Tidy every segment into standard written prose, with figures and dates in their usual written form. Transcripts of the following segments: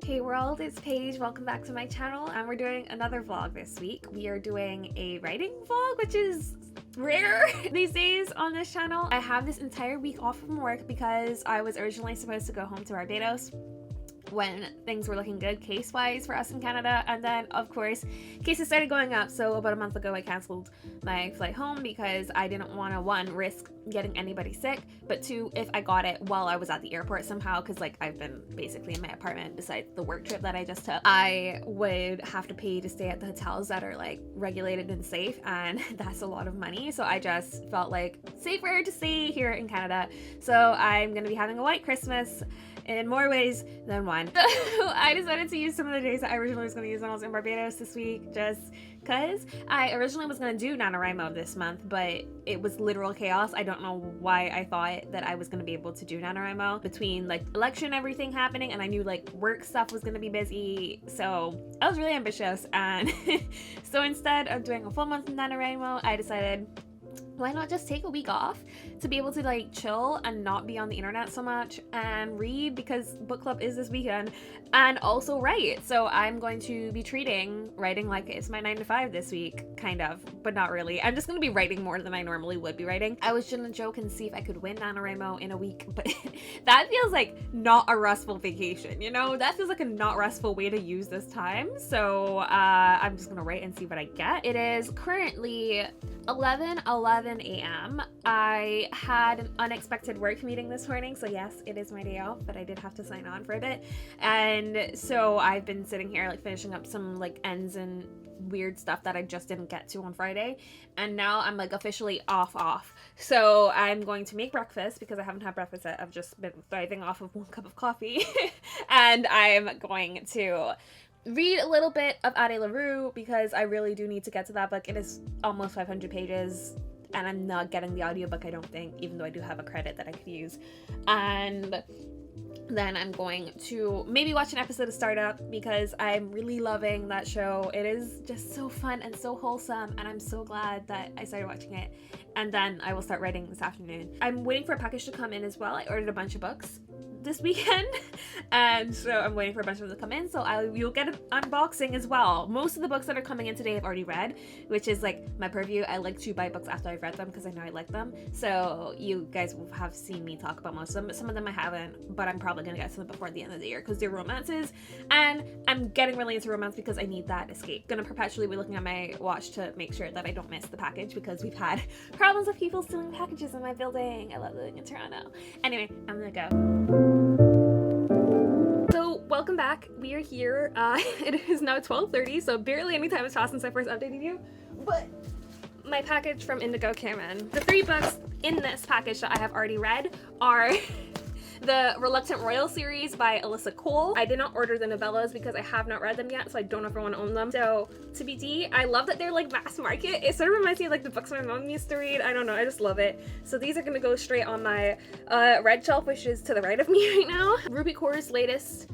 Hey world, it's Paige. Welcome back to my channel, and we're doing another vlog this week. We are doing a writing vlog, which is rare these days on this channel. I have this entire week off from work because I was originally supposed to go home to Barbados when things were looking good case-wise for us in Canada, and then of course cases started going up. So about a month ago I cancelled my flight home because I didn't want to, one, risk getting anybody sick, but two, if I got it while I was at the airport somehow, because like I've been basically in my apartment besides the work trip that I just took, I would have to pay to stay at the hotels that are like regulated and safe, and that's a lot of money. So I just felt like safer to stay here in Canada. So I'm gonna be having a white Christmas in more ways than one. So I decided to use some of the days that I originally was going to use when I was in Barbados this week, just because I originally was going to do NaNoWriMo this month, but it was literal chaos. I don't know why I thought that I was going to be able to do NaNoWriMo between like election and everything happening, and I knew like work stuff was going to be busy, so I was really ambitious. And so instead of doing a full month of NaNoWriMo, I decided, why not just take a week off to be able to like chill and not be on the internet so much and read, because book club is this weekend, and also write. So I'm going to be treating writing like it's my 9 to 5 this week, kind of, but not really. I'm just going to be writing more than I normally would be writing. I was gonna joke and see if I could win NaNoWriMo in a week, but that feels like not a restful vacation, you know? That feels like a not restful way to use this time. So I'm just gonna write and see what I get. It is currently 11 a.m. I had an unexpected work meeting this morning, so yes, it is my day off, but I did have to sign on for a bit. And so I've been sitting here like finishing up some like ends and weird stuff that I just didn't get to on Friday, and now I'm like officially off. So I'm going to make breakfast because I haven't had breakfast yet. I've just been thriving off of 1 cup of coffee and I'm going to read a little bit of Ade LaRue because I really do need to get to that book. It is almost 500 pages and I'm not getting the audiobook, I don't think, even though I do have a credit that I could use. And then I'm going to maybe watch an episode of Startup because I'm really loving that show. It is just so fun and so wholesome, and I'm so glad that I started watching it. And then I will start writing this afternoon. I'm waiting for a package to come in as well. I ordered a bunch of books this weekend, and so I'm waiting for a bunch of them to come in, so you'll get an unboxing as well. Most of the books that are coming in today I've already read, which is like my purview. I like to buy books after I've read them because I know I like them, so you guys will have seen me talk about most of them, but some of them I haven't, but I'm probably gonna get some before the end of the year because they're romances, and I'm getting really into romance because I need that escape. Gonna perpetually be looking at my watch to make sure that I don't miss the package because we've had problems with people stealing packages in my building. I love living in Toronto. Anyway, I'm gonna go. So welcome back. We are here. It is now 12:30, so barely any time has passed since I first updated you, but my package from Indigo came in. The 3 books in this package that I have already read are the Reluctant Royal series by Alyssa Cole. I did not order the novellas because I have not read them yet, so I don't know if I want to own them. So TBD, I love that they're like mass market. It sort of reminds me of like the books my mom used to read. I don't know, I just love it. So these are gonna go straight on my red shelf, which is to the right of me right now. Ruby Kaur's latest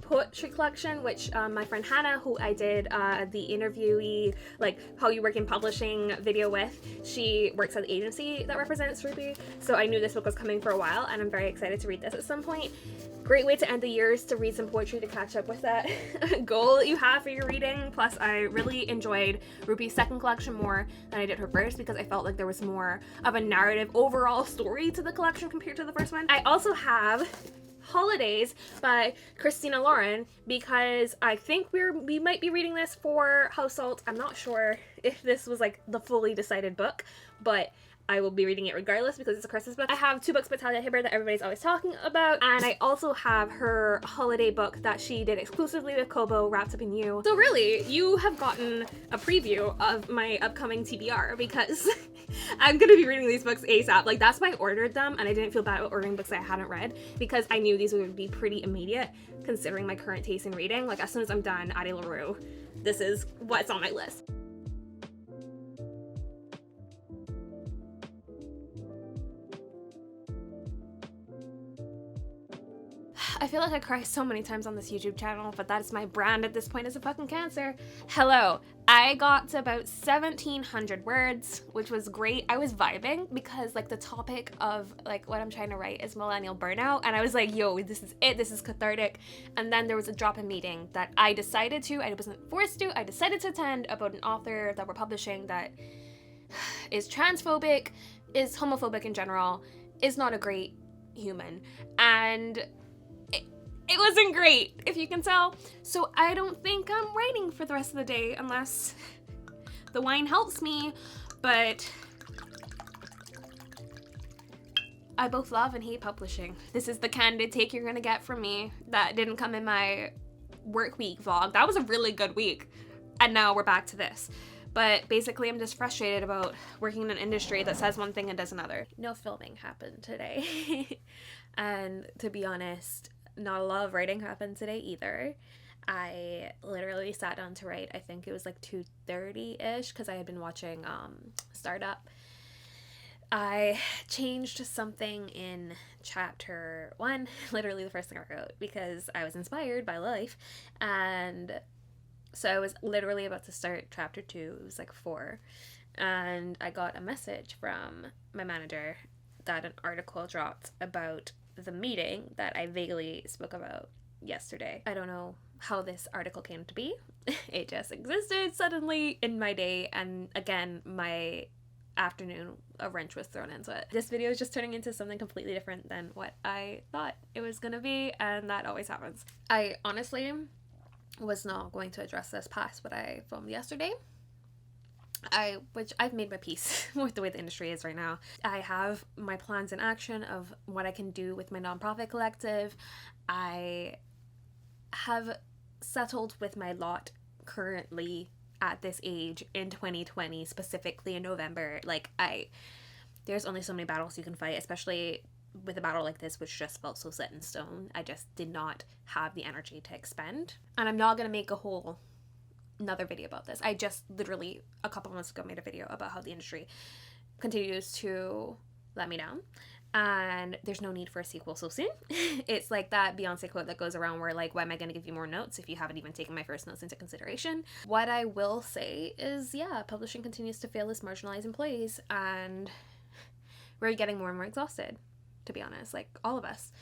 poetry collection, which my friend Hannah, who I did the interviewee, like how you work in publishing video with, she works at the agency that represents Ruby, so I knew this book was coming for a while, and I'm very excited to read this at some point. Great way to end the year is to read some poetry to catch up with that goal that you have for your reading. Plus I really enjoyed Ruby's second collection more than I did her first because I felt like there was more of a narrative overall story to the collection compared to the first one. I also have Holidays by Christina Lauren because I think we might be reading this for Household. I'm not sure if this was like the fully decided book, but I will be reading it regardless because it's a Christmas book. I have 2 books by Talia Hibbert that everybody's always talking about, and I also have her holiday book that she did exclusively with Kobo, Wrapped Up in You. So really, you have gotten a preview of my upcoming TBR because I'm gonna be reading these books ASAP. Like, that's why I ordered them, and I didn't feel bad about ordering books that I hadn't read because I knew these would be pretty immediate considering my current taste in reading. Like, as soon as I'm done Ade LaRue, this is what's on my list. I feel like I cry so many times on this YouTube channel, but that's my brand at this point, is a fucking cancer. Hello. I got to about 1,700 words, which was great. I was vibing because like the topic of like what I'm trying to write is millennial burnout, and I was like, yo, this is it, this is cathartic. And then there was a drop-in meeting that I decided to, I wasn't forced to, I decided to attend, about an author that we're publishing that is transphobic, is homophobic in general, is not a great human, and it wasn't great, if you can tell. So I don't think I'm writing for the rest of the day unless the wine helps me, but I both love and hate publishing. This is the candid take you're gonna get from me that didn't come in my work week vlog. That was a really good week, and now we're back to this. But basically, I'm just frustrated about working in an industry that says one thing and does another. No filming happened today. And to be honest, not a lot of writing happened today either. I literally sat down to write, I think it was like 2:30-ish, because I had been watching Startup. I changed something in chapter 1, literally the first thing I wrote, because I was inspired by life. And so I was literally about to start chapter 2. It was like 4. And I got a message from my manager that an article dropped about the meeting that I vaguely spoke about yesterday. I don't know how this article came to be. It just existed suddenly in my day, and again, my afternoon, a wrench was thrown into it. This video is just turning into something completely different than what I thought it was gonna be, and that always happens. I honestly was not going to address this past what I filmed yesterday. Which I've made my peace with the way the industry is right now. I have my plans in action of what I can do with my nonprofit collective. I have settled with my lot currently at this age in 2020, specifically in November. Like, there's only so many battles you can fight, especially with a battle like this, which just felt so set in stone. I just did not have the energy to expend. And I'm not gonna make another video about this. I just literally a couple months ago made a video about how the industry continues to let me down, and there's no need for a sequel so soon. It's like that Beyonce quote that goes around where like, why am I going to give you more notes if you haven't even taken my first notes into consideration? What I will say is, yeah, publishing continues to fail its marginalized employees, and we're getting more and more exhausted, to be honest, like all of us.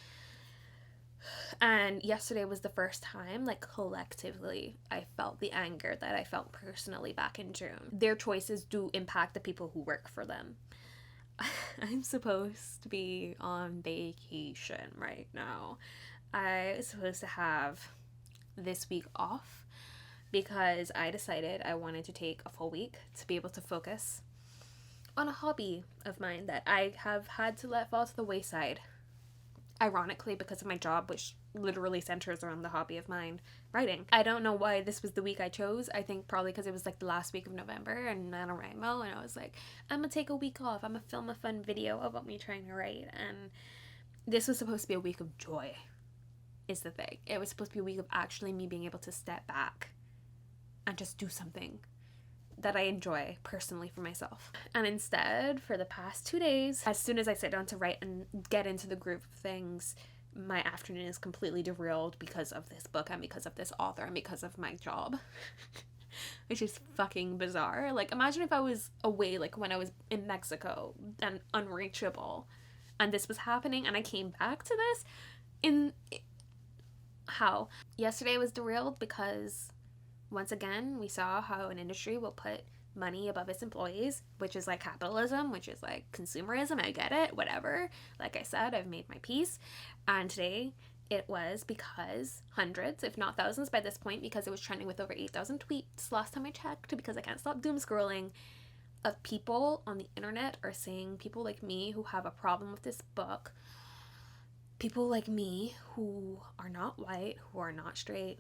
And yesterday was the first time, like, collectively, I felt the anger that I felt personally back in June. Their choices do impact the people who work for them. I'm supposed to be on vacation right now. I was supposed to have this week off because I decided I wanted to take a full week to be able to focus on a hobby of mine that I have had to let fall to the wayside. Ironically, because of my job, which literally centers around the hobby of mine, writing. I don't know why this was the week I chose. I think probably because it was like the last week of November and NaNoWriMo, and I was like, I'm gonna take a week off. I'm gonna film a fun video about me trying to write. And this was supposed to be a week of joy, is the thing. It was supposed to be a week of actually me being able to step back and just do something that I enjoy personally for myself. And instead, for the past 2 days, as soon as I sit down to write and get into the groove of things, my afternoon is completely derailed because of this book and because of this author and because of my job. Which is fucking bizarre. Like, imagine if I was away, like when I was in Mexico and unreachable, and this was happening and I came back to this. How? Yesterday was derailed because once again, we saw how an industry will put money above its employees, which is like capitalism, which is like consumerism. I get it, whatever. Like I said, I've made my peace. And today it was because hundreds, if not thousands by this point, because it was trending with over 8,000 tweets last time I checked, because I can't stop doom scrolling, of people on the internet are saying people like me who have a problem with this book, people like me who are not white, who are not straight,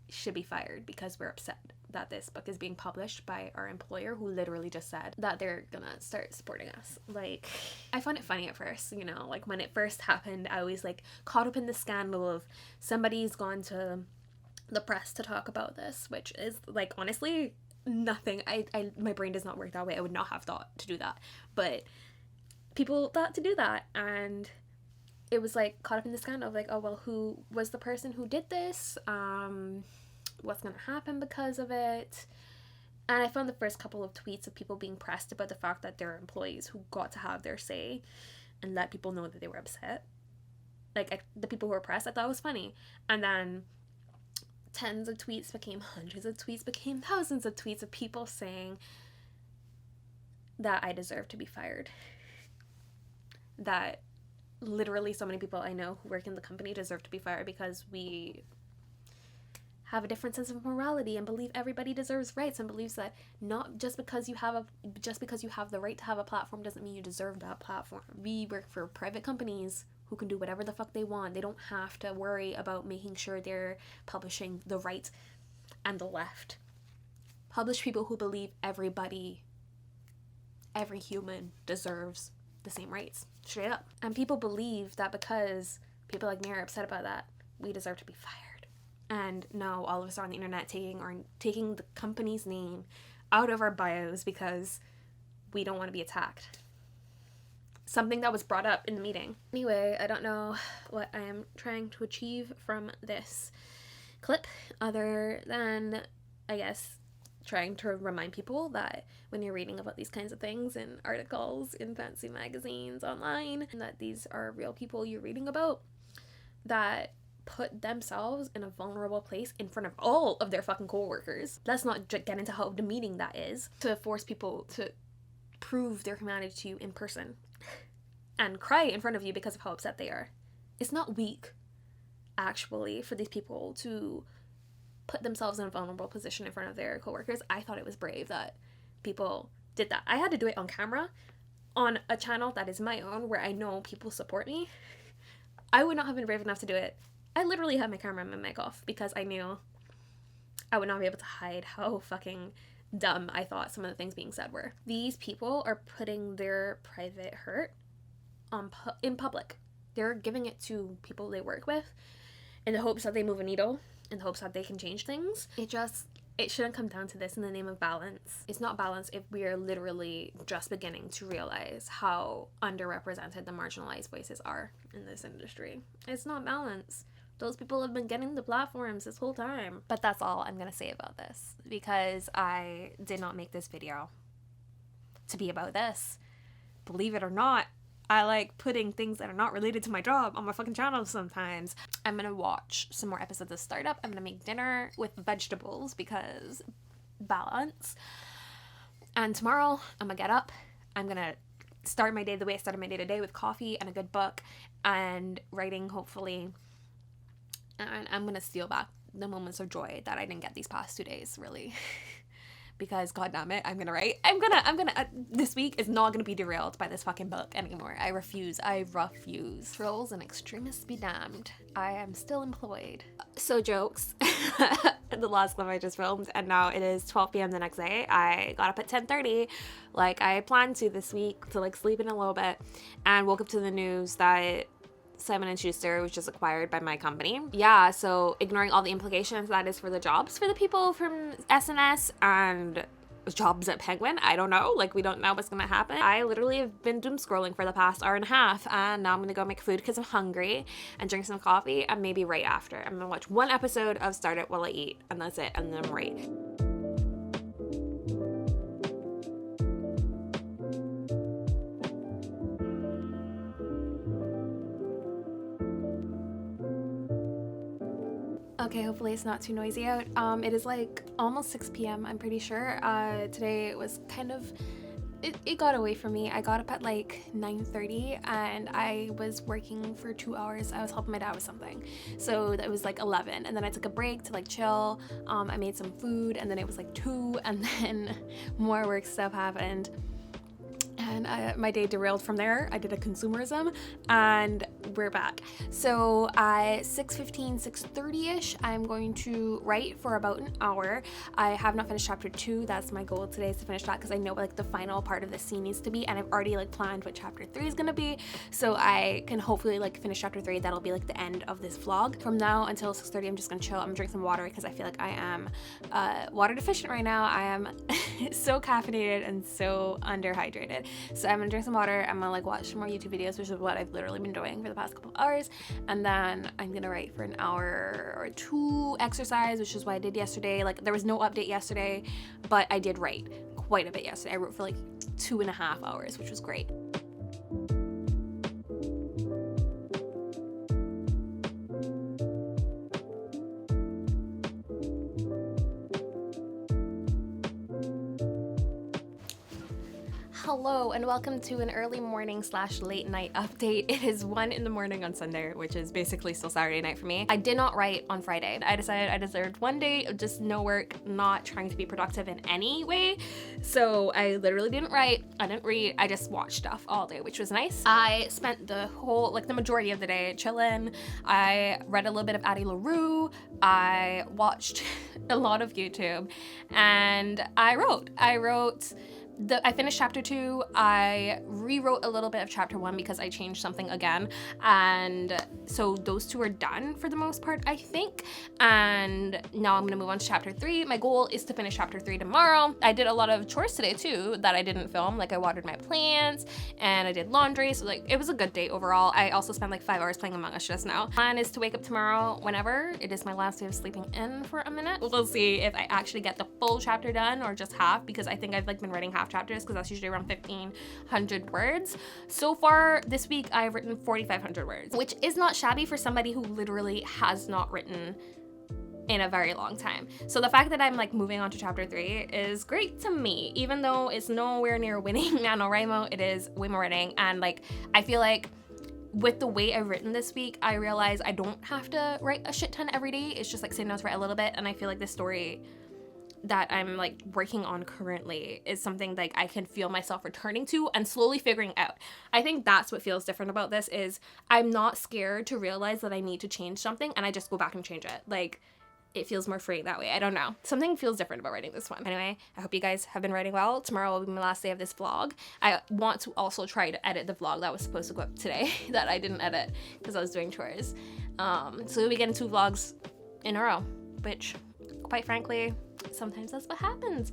should be fired because we're upset that this book is being published by our employer, who literally just said that they're gonna start supporting us. Like, I found it funny at first, you know, like when it first happened, I was like caught up in the scandal of somebody's gone to the press to talk about this, which is like honestly nothing. My brain does not work that way. I would not have thought to do that, but people thought to do that, and it was like caught up in the scandal of like, oh well, who was the person who did this, what's gonna happen because of it. And I found the first couple of tweets of people being pressed about the fact that there are employees who got to have their say and let people know that they were upset. Like, the people who were pressed, I thought it was funny. And then tens of tweets became hundreds of tweets, became thousands of tweets of people saying that I deserve to be fired. That literally so many people I know who work in the company deserve to be fired because we have a different sense of morality and believe everybody deserves rights, and believes that not just because you have the right to have a platform doesn't mean you deserve that platform. We work for private companies who can do whatever the fuck they want. They don't have to worry about making sure they're publishing the right and the left. Publish people who believe every human deserves the same rights, straight up. And people believe that because people like me are upset about that, we deserve to be fired. And now all of us are on the internet taking the company's name out of our bios because we don't want to be attacked. Something that was brought up in the meeting. Anyway, I don't know what I am trying to achieve from this clip other than, I guess, trying to remind people that when you're reading about these kinds of things in articles in fancy magazines online, and that these are real people you're reading about that put themselves in a vulnerable place in front of all of their fucking co-workers. Let's not get into how demeaning that is to force people to prove their humanity to you in person and cry in front of you because of how upset they are. It's not weak, actually, for these people to put themselves in a vulnerable position in front of their co-workers. I thought it was brave that people did that. I had to do it on camera on a channel that is my own where I know people support me. I would not have been brave enough to do it. I literally had my camera and my mic off because I knew I would not be able to hide how fucking dumb I thought some of the things being said were. These people are putting their private hurt in public. They're giving it to people they work with in the hopes that they move a needle, in the hopes that they can change things. It shouldn't come down to this in the name of balance. It's not balance if we are literally just beginning to realize how underrepresented the marginalized voices are in this industry. It's not balance. Those people have been getting the platforms this whole time. But that's all I'm gonna say about this, because I did not make this video to be about this. Believe it or not, I like putting things that are not related to my job on my fucking channel sometimes. I'm gonna watch some more episodes of Startup. I'm gonna make dinner with vegetables because balance. And tomorrow I'm gonna get up. I'm gonna start my day the way I started my day today, with coffee and a good book and writing, hopefully. And I'm gonna steal back the moments of joy that I didn't get these past 2 days, really. Because god damn it, I'm gonna this week is not gonna be derailed by this fucking book anymore. I refuse. Trolls and extremists be damned. I am still employed. So jokes. The last clip I just filmed, and now it is 12 p.m. the next day. I got up at 10:30 like I planned to this week, to like sleep in a little bit, and woke up to the news that Simon & Schuster was just acquired by my company. Yeah, so ignoring all the implications that is for the jobs for the people from SNS and jobs at Penguin, I don't know. Like, we don't know what's gonna happen. I literally have been doom scrolling for the past hour and a half, and now I'm gonna go make food because I'm hungry and drink some coffee, and maybe right after I'm gonna watch one episode of Startup while I eat, and that's it, and then I'm right. Okay, hopefully it's not too noisy out. It is like almost 6 p.m. I'm pretty sure. Today it was kind of, it got away from me. I got up at like 9:30 and I was working for 2 hours. I was helping my dad with something. So that was like 11, and then I took a break to like chill. I made some food, and then it was like 2, and then more work stuff happened. And my day derailed from there. I did a consumerism, and we're back. So at 6:15, 6:30ish, I'm going to write for about an hour. I have not finished chapter 2. That's my goal today, is to finish that, because I know like the final part of the scene needs to be, and I've already like planned what chapter 3 is gonna be, so I can hopefully like finish chapter 3. That'll be like the end of this vlog. From now until 6:30, I'm just gonna chill. I'm gonna drink some water because I feel like I am water deficient right now. I am so caffeinated and so underhydrated. So I'm gonna drink some water, I'm gonna like watch some more YouTube videos, which is what I've literally been doing for the past couple of hours, and then I'm gonna write for an hour or two, exercise, which is what I did yesterday. Like there was no update yesterday, but I did write quite a bit yesterday. I wrote for like 2.5 hours, which was great. Hello and welcome to an early morning / late night update. It is 1 in the morning on Sunday, which is basically still Saturday night for me. I did not write on Friday. I decided I deserved one day of just no work, not trying to be productive in any way. So I literally didn't write, I didn't read, I just watched stuff all day, which was nice. I spent the whole, like the majority of the day chilling. I read a little bit of Addie LaRue. I watched a lot of YouTube and I wrote. I finished chapter 2. I rewrote a little bit of chapter 1 because I changed something again, and so those 2 are done for the most part, I think. And now I'm gonna move on to chapter 3. My goal is to finish chapter 3 tomorrow. I did a lot of chores today too that I didn't film. Like I watered my plants and I did laundry, so like it was a good day overall. I also spent like 5 hours playing Among Us just now. Plan is to wake up tomorrow whenever. It is my last day of sleeping in for a minute. We'll see if I actually get the full chapter done or just half, because I think I've like been writing half chapters because that's usually around 1,500 words. So far this week I've written 4,500 words, which is not shabby for somebody who literally has not written in a very long time. So the fact that I'm like moving on to chapter 3 is great to me, even though it's nowhere near winning NaNoWriMo. It is way more writing, and like I feel like with the way I've written this week, I realize I don't have to write a shit ton every day. It's just like sitting down to write a little bit, and I feel like this story that I'm like working on currently is something like I can feel myself returning to and slowly figuring out. I think that's what feels different about this, is I'm not scared to realize that I need to change something and I just go back and change it. Like it feels more freeing that way. I don't know. Something feels different about writing this one. Anyway, I hope you guys have been writing well. Tomorrow will be my last day of this vlog. I want to also try to edit the vlog that was supposed to go up today that I didn't edit because I was doing chores. So we'll be getting 2 vlogs in a row, which quite frankly, sometimes that's what happens.